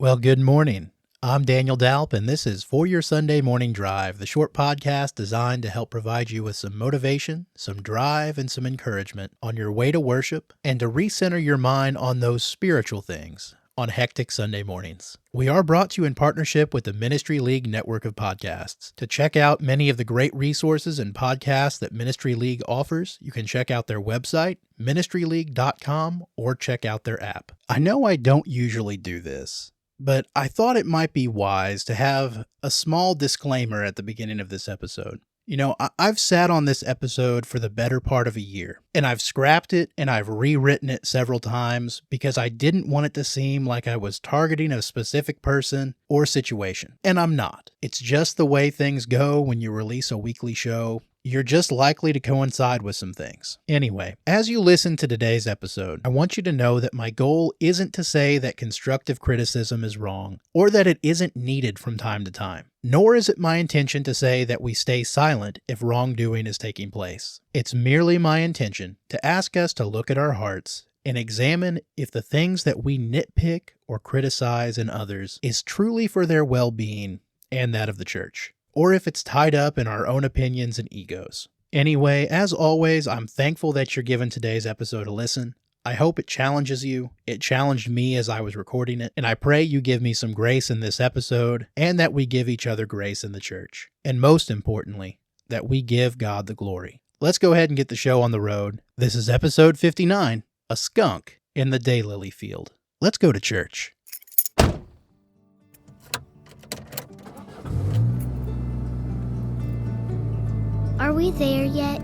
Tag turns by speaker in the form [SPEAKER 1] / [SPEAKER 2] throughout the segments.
[SPEAKER 1] Well, good morning. I'm Daniel Dalp, and this is For Your Sunday Morning Drive, the short podcast designed to help provide you with some motivation, some drive, and some encouragement on your way to worship and to recenter your mind on those spiritual things on hectic Sunday mornings. We are brought to you in partnership with the Ministry League network of podcasts. To check out many of the great resources and podcasts that Ministry League offers, you can check out their website, ministryleague.com, or check out their app. I know I don't usually do this, but I thought it might be wise to have a small disclaimer at the beginning of this episode. You know, I've sat on this episode for the better part of a year, and I've scrapped it and I've rewritten it several times because I didn't want it to seem like I was targeting a specific person or situation. And I'm not. It's just the way things go when you release a weekly show. You're just likely to coincide with some things. Anyway, as you listen to today's episode, I want you to know that my goal isn't to say that constructive criticism is wrong or that it isn't needed from time to time. Nor is it my intention to say that we stay silent if wrongdoing is taking place. It's merely my intention to ask us to look at our hearts and examine if the things that we nitpick or criticize in others is truly for their well-being and that of the church, or if it's tied up in our own opinions and egos. Anyway, as always, I'm thankful that you're giving today's episode a listen. I hope it challenges you. It challenged me as I was recording it, and I pray you give me some grace in this episode and that we give each other grace in the church. And most importantly, that we give God the glory. Let's go ahead and get the show on the road. This is episode 59, A Skunk in the Daylily Field. Let's go to church.
[SPEAKER 2] Are we there yet?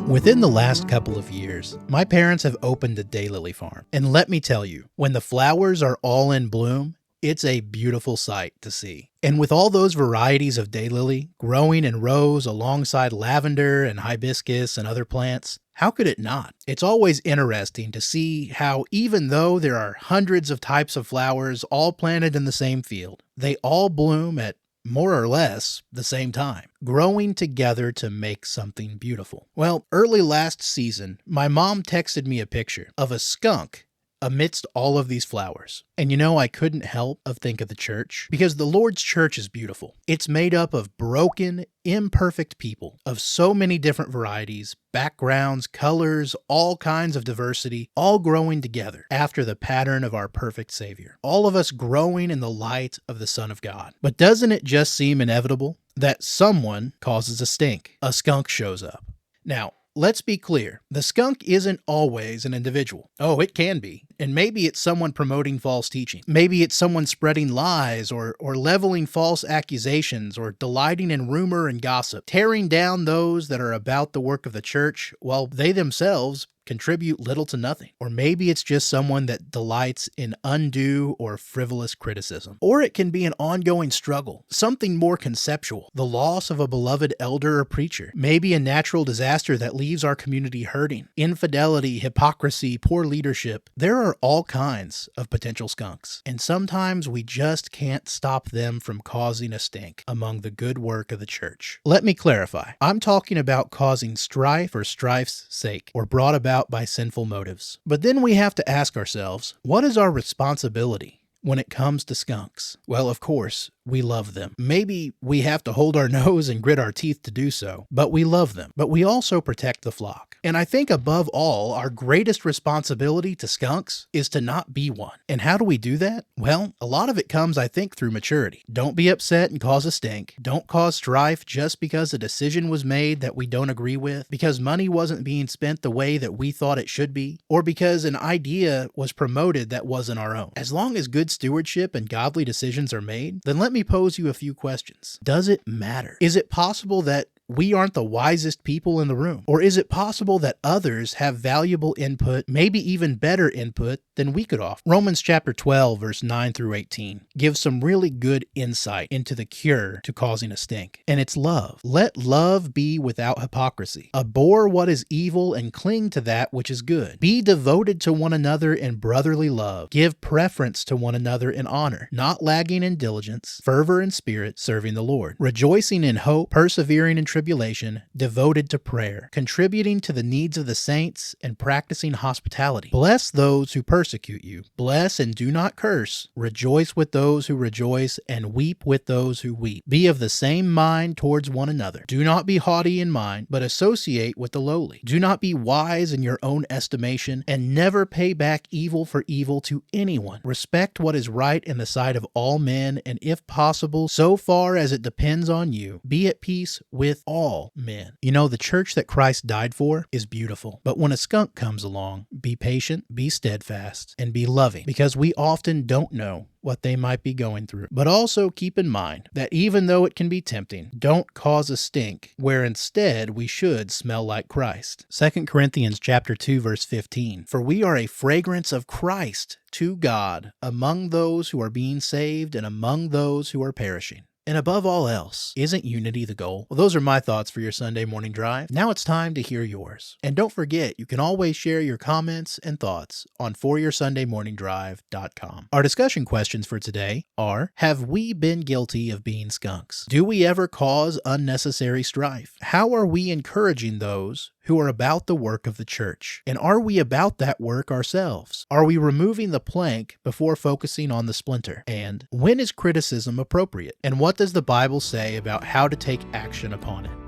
[SPEAKER 1] Within the last couple of years, my parents have opened a daylily farm. And let me tell you, when the flowers are all in bloom, it's a beautiful sight to see. And with all those varieties of daylily growing in rows alongside lavender and hibiscus and other plants, how could it not? It's always interesting to see how even though there are hundreds of types of flowers all planted in the same field, they all bloom at more or less the same time, growing together to make something beautiful. Well, early last season, my mom texted me a picture of a skunk amidst all of these flowers. And you know, I couldn't help but think of the church, because the Lord's church is beautiful. It's made up of broken, imperfect people of so many different varieties, backgrounds, colors, all kinds of diversity, all growing together after the pattern of our perfect Savior. All of us growing in the light of the Son of God. But doesn't it just seem inevitable that someone causes a stink? A skunk shows up. Now, let's be clear, the skunk isn't always an individual. Oh, it can be. And maybe it's someone promoting false teaching. Maybe it's someone spreading lies or leveling false accusations or delighting in rumor and gossip, tearing down those that are about the work of the church while they themselves contribute little to nothing. Or maybe it's just someone that delights in undue or frivolous criticism. Or it can be an ongoing struggle, something more conceptual, the loss of a beloved elder or preacher, maybe a natural disaster that leaves our community hurting, infidelity, hypocrisy, poor leadership. There are all kinds of potential skunks, and sometimes we just can't stop them from causing a stink among the good work of the church. Let me clarify. I'm talking about causing strife for strife's sake, or brought about by sinful motives. But then we have to ask ourselves, what is our responsibility when it comes to skunks? Well, of course, we love them. Maybe we have to hold our nose and grit our teeth to do so, but we love them. But we also protect the flock. And I think above all, our greatest responsibility to skunks is to not be one. And how do we do that? Well, a lot of it comes, I think, through maturity. Don't be upset and cause a stink. Don't cause strife just because a decision was made that we don't agree with, because money wasn't being spent the way that we thought it should be, or because an idea was promoted that wasn't our own. As long as good stewardship and godly decisions are made, then let me pose you a few questions. Does it matter? Is it possible that we aren't the wisest people in the room? Or is it possible that others have valuable input, maybe even better input than we could offer? Romans chapter 12, verse 9 through 18 gives some really good insight into the cure to causing a stink. And it's love. Let love be without hypocrisy. Abhor what is evil and cling to that which is good. Be devoted to one another in brotherly love. Give preference to one another in honor, not lagging in diligence, fervor in spirit, serving the Lord. Rejoicing in hope, persevering in tribulation, tribulation, devoted to prayer, contributing to the needs of the saints, and practicing hospitality. Bless those who persecute you. Bless and do not curse. Rejoice with those who rejoice, and weep with those who weep. Be of the same mind towards one another. Do not be haughty in mind, but associate with the lowly. Do not be wise in your own estimation, and never pay back evil for evil to anyone. Respect what is right in the sight of all men, and if possible, so far as it depends on you, be at peace with all men. You know, the church that Christ died for is beautiful, but when a skunk comes along, be patient, be steadfast, and be loving, because we often don't know what they might be going through. But also keep in mind that even though it can be tempting, don't cause a stink, where instead we should smell like Christ. 2 Corinthians chapter 2, verse 15. For we are a fragrance of Christ to God among those who are being saved and among those who are perishing. And above all else, isn't unity the goal? Well, those are my thoughts for your Sunday morning drive. Now it's time to hear yours. And don't forget, you can always share your comments and thoughts on foryoursundaymorningdrive.com. Our discussion questions for today are, have we been guilty of being skunks? Do we ever cause unnecessary strife? How are we encouraging those who are about the work of the church? And are we about that work ourselves? Are we removing the plank before focusing on the splinter? And when is criticism appropriate? And what does the Bible say about how to take action upon it?